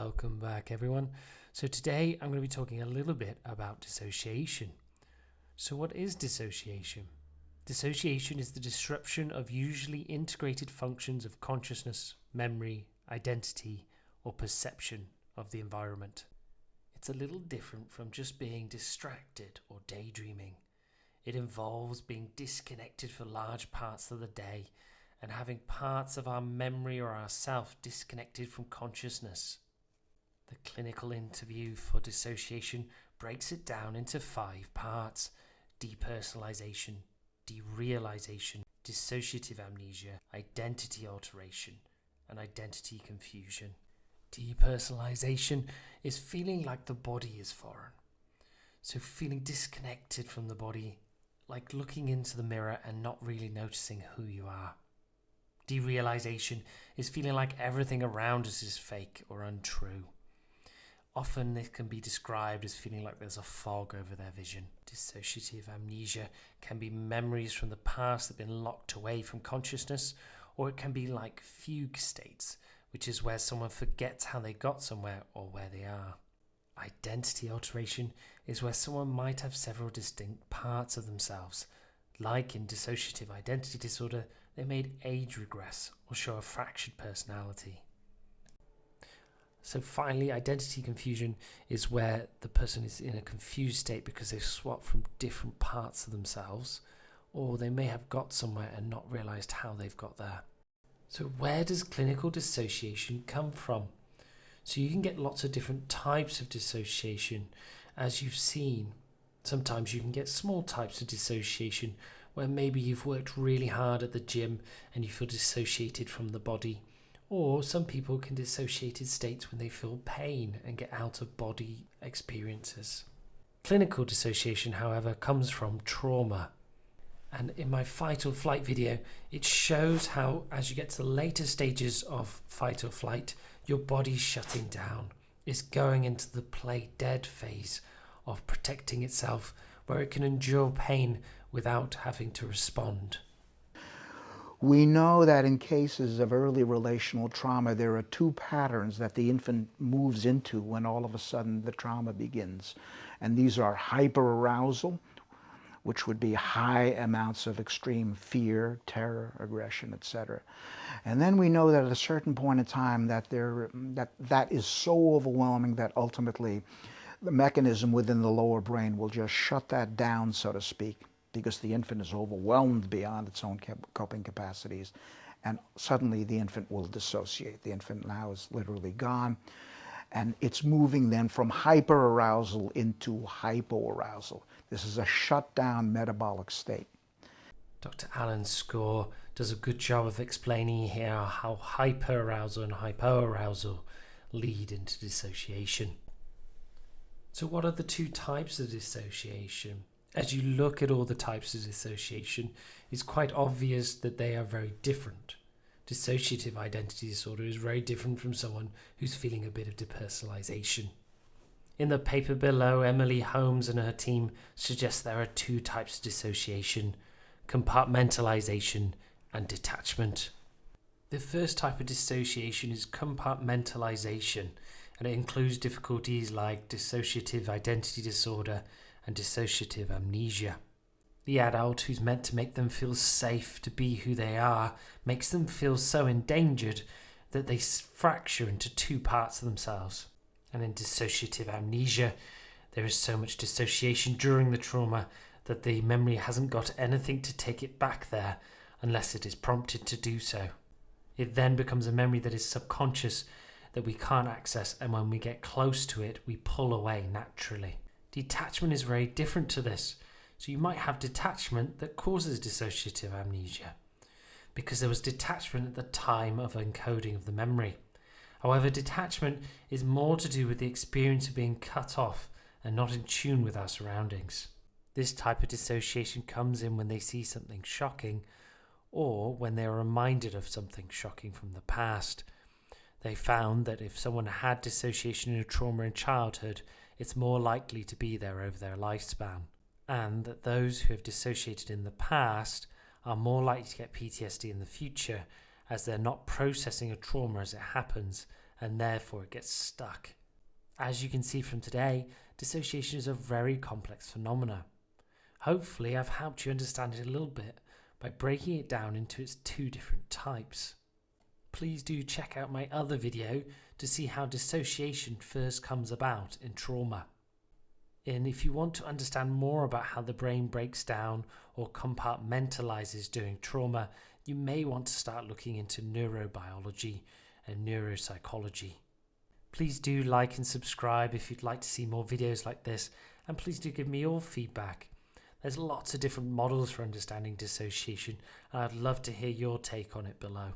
Welcome back, everyone. So today I'm going to be talking a little bit about dissociation. So what is dissociation? Dissociation is the disruption of usually integrated functions of consciousness, memory, identity, or perception of the environment. It's a little different from just being distracted or daydreaming. It involves being disconnected for large parts of the day and having parts of our memory or our self disconnected from consciousness. The clinical interview for dissociation breaks it down into 5 parts: depersonalization, derealization, dissociative amnesia, identity alteration, and identity confusion. Depersonalization is feeling like the body is foreign. So feeling disconnected from the body, like looking into the mirror and not really noticing who you are. Derealization is feeling like everything around us is fake or untrue. Often this can be described as feeling like there's a fog over their vision. Dissociative amnesia can be memories from the past that have been locked away from consciousness, or it can be like fugue states, which is where someone forgets how they got somewhere or where they are. Identity alteration is where someone might have several distinct parts of themselves. Like in dissociative identity disorder, they may age regress or show a fractured personality. So finally, identity confusion is where the person is in a confused state because they've swapped from different parts of themselves, or they may have got somewhere and not realized how they've got there. So where does clinical dissociation come from? So you can get lots of different types of dissociation, as you've seen. Sometimes you can get small types of dissociation where maybe you've worked really hard at the gym and you feel dissociated from the body. Or some people can dissociate in states when they feel pain and get out of body experiences. Clinical dissociation, however, comes from trauma. And in my fight or flight video, it shows how as you get to the later stages of fight or flight, your body's shutting down. It's going into the play dead phase of protecting itself, where it can endure pain without having to respond. We know that in cases of early relational trauma, there are 2 patterns that the infant moves into when all of a sudden the trauma begins. And these are hyperarousal, which would be high amounts of extreme fear, terror, aggression, etc. And then we know that at a certain point in time that that is so overwhelming that ultimately the mechanism within the lower brain will just shut that down, so to speak, because the infant is overwhelmed beyond its own coping capacities, and suddenly the infant will dissociate. The infant now is literally gone, and it's moving then from hyperarousal into hypoarousal. This is a shut-down metabolic state. Dr. Alan Score does a good job of explaining here how hyperarousal and hypoarousal lead into dissociation. So what are the 2 types of dissociation? As you look at all the types of dissociation, it's quite obvious that they are very different. Dissociative identity disorder is very different from someone who's feeling a bit of depersonalization. In the paper below, Emily Holmes and her team suggest there are 2 types of dissociation: compartmentalization and detachment. The first type of dissociation is compartmentalization, and it includes difficulties like dissociative identity disorder and dissociative amnesia. The adult who's meant to make them feel safe to be who they are makes them feel so endangered that they fracture into 2 parts of themselves. And in dissociative amnesia, there is so much dissociation during the trauma that the memory hasn't got anything to take it back there unless it is prompted to do so. It then becomes a memory that is subconscious, that we can't access, and when we get close to it, we pull away naturally. Detachment is very different to this. So you might have detachment that causes dissociative amnesia because there was detachment at the time of encoding of the memory. However, detachment is more to do with the experience of being cut off and not in tune with our surroundings. This type of dissociation comes in when they see something shocking or when they are reminded of something shocking from the past. They found that if someone had dissociation in a trauma in childhood, it's more likely to be there over their lifespan, and that those who have dissociated in the past are more likely to get PTSD in the future, as they're not processing a trauma as it happens and therefore it gets stuck. As you can see from today, dissociation is a very complex phenomenon. Hopefully I've helped you understand it a little bit by breaking it down into its two different types. Please do check out my other video to see how dissociation first comes about in trauma. And if you want to understand more about how the brain breaks down or compartmentalizes during trauma, you may want to start looking into neurobiology and neuropsychology. Please do like and subscribe if you'd like to see more videos like this, and please do give me your feedback. There's lots of different models for understanding dissociation, and I'd love to hear your take on it below.